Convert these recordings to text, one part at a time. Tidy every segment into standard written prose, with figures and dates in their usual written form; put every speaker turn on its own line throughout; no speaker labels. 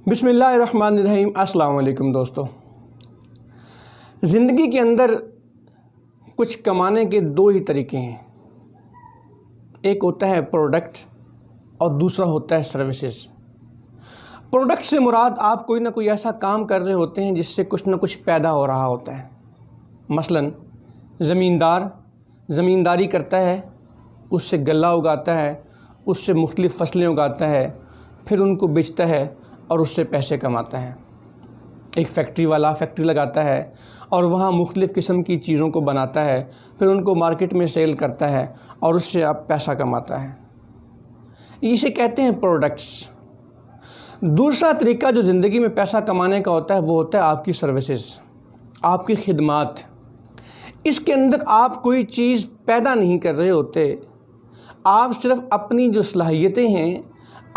بسم اللہ الرحمن الرحیم۔ السلام علیکم دوستو۔ زندگی کے اندر کچھ کمانے کے دو ہی طریقے ہیں، ایک ہوتا ہے پروڈکٹ اور دوسرا ہوتا ہے سروسز۔ پروڈکٹ سے مراد آپ کوئی نہ کوئی ایسا کام کر رہے ہوتے ہیں جس سے کچھ نہ کچھ پیدا ہو رہا ہوتا ہے۔ مثلاً زمیندار زمینداری کرتا ہے، اس سے غلہ اگاتا ہے، اس سے مختلف فصلیں اگاتا ہے، پھر ان کو بیچتا ہے اور اس سے پیسے کماتا ہے۔ ایک فیکٹری والا فیکٹری لگاتا ہے اور وہاں مختلف قسم کی چیزوں کو بناتا ہے، پھر ان کو مارکیٹ میں سیل کرتا ہے اور اس سے اب پیسہ کماتا ہے۔ اسے کہتے ہیں پروڈکٹس۔ دوسرا طریقہ جو زندگی میں پیسہ کمانے کا ہوتا ہے وہ ہوتا ہے آپ کی سروسز، آپ کی خدمات۔ اس کے اندر آپ کوئی چیز پیدا نہیں کر رہے ہوتے، آپ صرف اپنی جو صلاحیتیں ہیں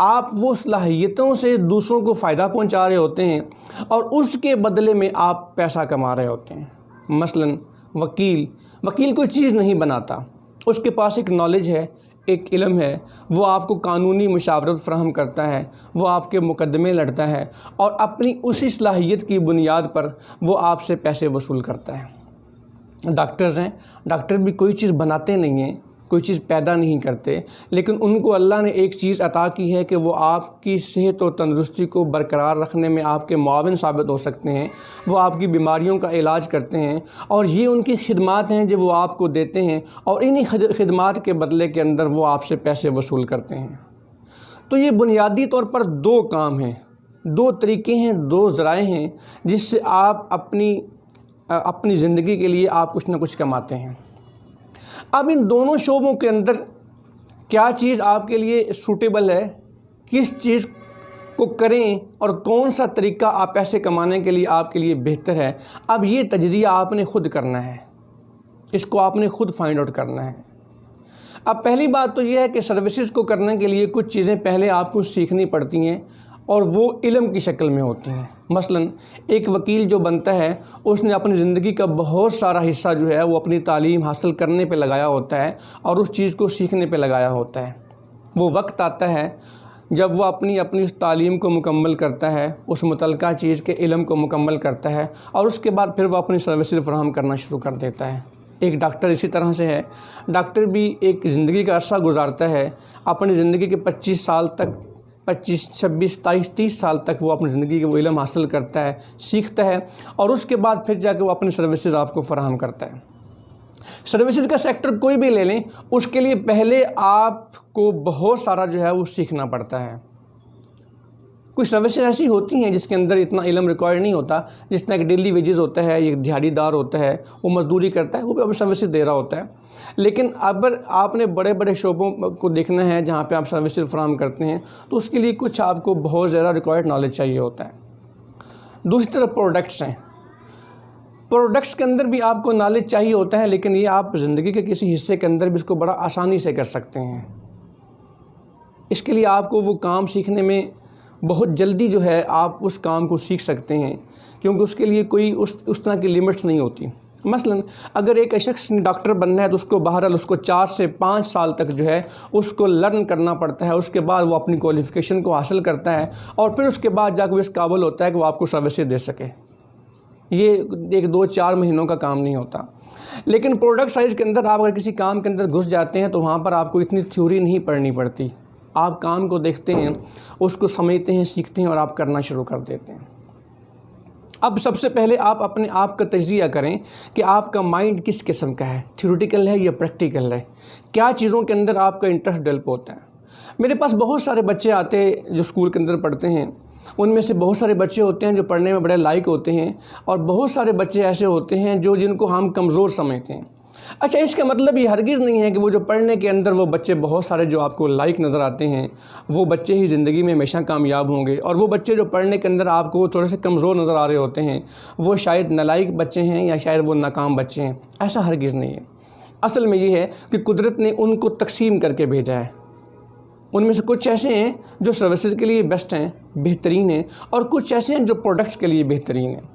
آپ وہ صلاحیتوں سے دوسروں کو فائدہ پہنچا رہے ہوتے ہیں اور اس کے بدلے میں آپ پیسہ کما رہے ہوتے ہیں۔ مثلاً وکیل کوئی چیز نہیں بناتا، اس کے پاس ایک نالج ہے، ایک علم ہے، وہ آپ کو قانونی مشاورت فراہم کرتا ہے، وہ آپ کے مقدمے لڑتا ہے اور اپنی اسی صلاحیت کی بنیاد پر وہ آپ سے پیسے وصول کرتا ہے۔ ڈاکٹرز ہیں، ڈاکٹر بھی کوئی چیز بناتے نہیں ہیں، کوئی چیز پیدا نہیں کرتے، لیکن ان کو اللہ نے ایک چیز عطا کی ہے کہ وہ آپ کی صحت و تندرستی کو برقرار رکھنے میں آپ کے معاون ثابت ہو سکتے ہیں، وہ آپ کی بیماریوں کا علاج کرتے ہیں اور یہ ان کی خدمات ہیں جو وہ آپ کو دیتے ہیں اور انہی خدمات کے بدلے کے اندر وہ آپ سے پیسے وصول کرتے ہیں۔ تو یہ بنیادی طور پر دو کام ہیں، دو طریقے ہیں، دو ذرائع ہیں جس سے آپ اپنی زندگی کے لیے آپ کچھ نہ کچھ کماتے ہیں۔ اب ان دونوں شعبوں کے اندر کیا چیز آپ کے لیے سوٹیبل ہے، کس چیز کو کریں اور کون سا طریقہ آپ پیسے کمانے کے لیے آپ کے لیے بہتر ہے، اب یہ تجزیہ آپ نے خود کرنا ہے، اس کو آپ نے خود فائنڈ آؤٹ کرنا ہے۔ اب پہلی بات تو یہ ہے کہ سروسز کو کرنے کے لیے کچھ چیزیں پہلے آپ کو سیکھنی پڑتی ہیں اور وہ علم کی شکل میں ہوتی ہیں۔ مثلاً ایک وکیل جو بنتا ہے اس نے اپنی زندگی کا بہت سارا حصہ جو ہے وہ اپنی تعلیم حاصل کرنے پہ لگایا ہوتا ہے اور اس چیز کو سیکھنے پہ لگایا ہوتا ہے۔ وہ وقت آتا ہے جب وہ اپنی تعلیم کو مکمل کرتا ہے، اس متعلقہ چیز کے علم کو مکمل کرتا ہے اور اس کے بعد پھر وہ اپنی سروسز فراہم کرنا شروع کر دیتا ہے۔ ایک ڈاکٹر اسی طرح سے ہے، ڈاکٹر بھی ایک زندگی کا عرصہ گزارتا ہے، اپنی زندگی کے 25 سال تک 25 26 23 30 سال تک وہ اپنی زندگی کے وہ علم حاصل کرتا ہے، سیکھتا ہے اور اس کے بعد پھر جا کے وہ اپنی سروسز آپ کو فراہم کرتا ہے۔ سروسز کا سیکٹر کوئی بھی لے لیں، اس کے لیے پہلے آپ کو بہت سارا جو ہے وہ سیکھنا پڑتا ہے۔ کچھ سروسز ایسی ہوتی ہیں جس کے اندر اتنا علم ریکوائرڈ نہیں ہوتا، جس طرح ایک ڈیلی ویجز ہوتا ہے، ایک دیہڑی دار ہوتا ہے، وہ مزدوری کرتا ہے، وہ بھی اپنی سروسز دے رہا ہوتا ہے۔ لیکن اگر آپ نے بڑے بڑے شعبوں کو دیکھنا ہے جہاں پہ آپ سروسز فراہم کرتے ہیں تو اس کے لیے کچھ آپ کو بہت زیادہ ریکوائرڈ نالج چاہیے ہوتا ہے۔ دوسری طرف پروڈکٹس ہیں، پروڈکٹس کے اندر بھی آپ کو نالج چاہیے ہوتا ہے، لیکن یہ آپ زندگی کے کسی حصے کے اندر بھی اس کو بڑا آسانی سے کر سکتے ہیں۔ اس کے لیے آپ کو وہ کام سیکھنے میں بہت جلدی جو ہے آپ اس کام کو سیکھ سکتے ہیں، کیونکہ اس کے لیے کوئی اس طرح کی لیمٹس نہیں ہوتی۔ مثلاً اگر ایک شخص نے ڈاکٹر بننا ہے تو اس کو بہرحال اس کو 4 سے 5 سال تک جو ہے اس کو لرن کرنا پڑتا ہے، اس کے بعد وہ اپنی کوالیفیکیشن کو حاصل کرتا ہے اور پھر اس کے بعد جا کے وہ اس قابل ہوتا ہے کہ وہ آپ کو سروسز دے سکے۔ یہ 1 2 4 مہینوں کا کام نہیں ہوتا۔ لیکن پروڈکٹ سائز کے اندر آپ اگر کسی کام کے اندر گھس جاتے ہیں تو وہاں پر آپ کو اتنی تھیوری نہیں پڑھنی پڑتی، آپ کام کو دیکھتے ہیں، اس کو سمجھتے ہیں، سیکھتے ہیں اور آپ کرنا شروع کر دیتے ہیں۔ اب سب سے پہلے آپ اپنے آپ کا تجزیہ کریں کہ آپ کا مائنڈ کس قسم کا ہے، تھیوریٹیکل ہے یا پریکٹیکل ہے، کیا چیزوں کے اندر آپ کا انٹرسٹ ڈیولپ ہوتا ہے۔ میرے پاس بہت سارے بچے آتے جو اسکول کے اندر پڑھتے ہیں، ان میں سے بہت سارے بچے ہوتے ہیں جو پڑھنے میں بڑے لائق ہوتے ہیں اور بہت سارے بچے ایسے ہوتے ہیں جن کو ہم کمزور سمجھتے ہیں۔ اچھا، اس کا مطلب یہ ہرگز نہیں ہے کہ وہ جو پڑھنے کے اندر وہ بچے بہت سارے جو آپ کو لائق نظر آتے ہیں وہ بچے ہی زندگی میں ہمیشہ کامیاب ہوں گے، اور وہ بچے جو پڑھنے کے اندر آپ کو تھوڑے سے کمزور نظر آ رہے ہوتے ہیں وہ شاید نالائق بچے ہیں یا شاید وہ ناکام بچے ہیں۔ ایسا ہرگز نہیں ہے۔ اصل میں یہ ہے کہ قدرت نے ان کو تقسیم کر کے بھیجا ہے۔ ان میں سے کچھ ایسے ہیں جو سروسز کے لیے بیسٹ ہیں، بہترین ہیں، اور کچھ ایسے ہیں جو پروڈکٹس کے لیے بہترین ہیں۔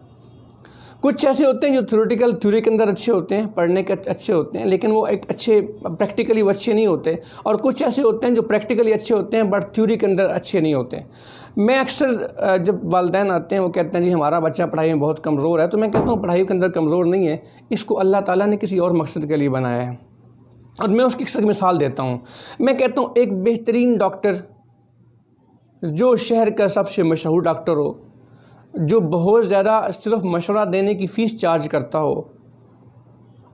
کچھ ایسے ہوتے ہیں جو تھیوری کے اندر اچھے ہوتے ہیں، پڑھنے کے اچھے ہوتے ہیں، لیکن وہ ایک اچھے پریکٹیکلی وہ اچھے نہیں ہوتے، اور کچھ ایسے ہوتے ہیں جو پریکٹیکلی اچھے ہوتے ہیں بٹ تھیوری کے اندر اچھے نہیں ہوتے۔ میں اکثر جب والدین آتے ہیں وہ کہتے ہیں جی ہمارا بچہ پڑھائی میں بہت کمزور ہے، تو میں کہتا ہوں پڑھائی کے اندر کمزور نہیں ہے، اس کو اللہ تعالیٰ نے کسی اور مقصد کے لیے بنایا ہے۔ اور میں اس کی ایک مثال دیتا ہوں۔ میں کہتا ہوں ایک بہترین ڈاکٹر جو شہر کا سب سے مشہور ڈاکٹر ہو، جو بہت زیادہ صرف مشورہ دینے کی فیس چارج کرتا ہو،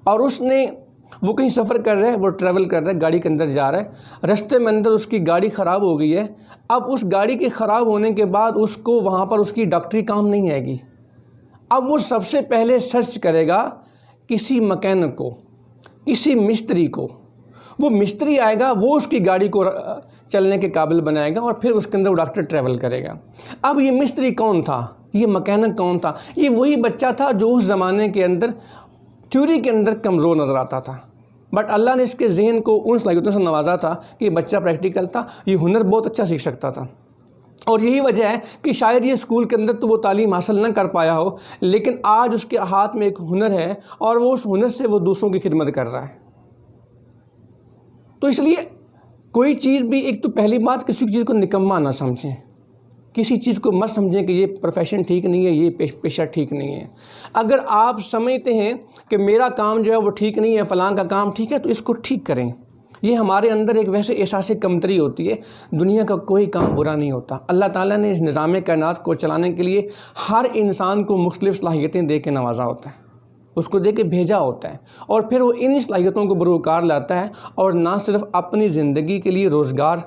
اور وہ کہیں سفر کر رہا ہے، وہ ٹریول کر رہا ہے، گاڑی کے اندر جا رہا ہے، رستے میں اندر اس کی گاڑی خراب ہو گئی ہے۔ اب اس گاڑی کے خراب ہونے کے بعد اس کو وہاں پر اس کی ڈاکٹری کام نہیں آئے گی۔ اب وہ سب سے پہلے سرچ کرے گا کسی مکینک کو، کسی مستری کو، وہ مستری آئے گا، وہ اس کی گاڑی کو چلنے کے قابل بنائے گا، اور پھر اس کے اندر وہ ڈاکٹر ٹریول کرے گا۔ اب یہ مستری کون تھا؟ یہ مکینک کون تھا؟ یہ وہی بچہ تھا جو اس زمانے کے اندر تھیوری کے اندر کمزور نظر آتا تھا، بٹ اللہ نے اس کے ذہن کو ان صلاحیتوں سے نوازا تھا کہ یہ بچہ پریکٹیکل تھا، یہ ہنر بہت اچھا سیکھ سکتا تھا۔ اور یہی وجہ ہے کہ شاید یہ اسکول کے اندر تو وہ تعلیم حاصل نہ کر پایا ہو، لیکن آج اس کے ہاتھ میں ایک ہنر ہے، اور وہ اس ہنر سے وہ دوسروں کی خدمت کر رہا ہے۔ تو اس لیے کوئی چیز بھی، ایک تو پہلی بات، کسی چیز کو نکما نہ سمجھیں، کسی چیز کو مت سمجھیں کہ یہ پروفیشن ٹھیک نہیں ہے، یہ پیشہ ٹھیک نہیں ہے۔ اگر آپ سمجھتے ہیں کہ میرا کام جو ہے وہ ٹھیک نہیں ہے، فلاں کا کام ٹھیک ہے، تو اس کو ٹھیک کریں۔ یہ ہمارے اندر ایک ویسے احساس کمتری ہوتی ہے۔ دنیا کا کوئی کام برا نہیں ہوتا۔ اللہ تعالیٰ نے اس نظام کائنات کو چلانے کے لیے ہر انسان کو مختلف صلاحیتیں دے کے نوازا ہوتا ہے، اس کو دے کے بھیجا ہوتا ہے، اور پھر وہ انہی صلاحیتوں کو بروکار لاتا ہے، اور نہ صرف اپنی زندگی کے لیے روزگار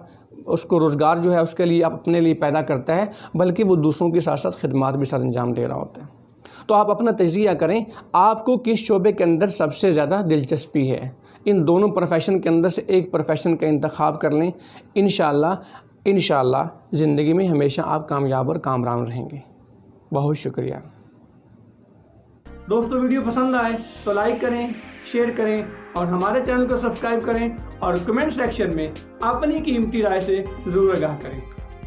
جو ہے اس کے لیے اپنے لیے پیدا کرتا ہے، بلکہ وہ دوسروں کے ساتھ ساتھ خدمات بھی ساتھ انجام دے رہا ہوتا ہے۔ تو آپ اپنا تجزیہ کریں، آپ کو کس شعبے کے اندر سب سے زیادہ دلچسپی ہے، ان دونوں پروفیشن کے اندر سے ایک پروفیشن کا انتخاب کر لیں۔ انشاءاللہ زندگی میں ہمیشہ آپ کامیاب اور کامران رہیں گے۔ بہت شکریہ۔ دوستو ویڈیو پسند آئے تو لائک کریں، شیئر کریں، اور ہمارے چینل کو سبسکرائب کریں، اور کمنٹ سیکشن میں اپنی قیمتی رائے سے ضرور آگاہ کریں۔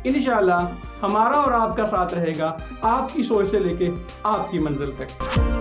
انشاءاللہ ہمارا اور آپ کا ساتھ رہے گا، آپ کی سوچ سے لے کے آپ کی منزل تک۔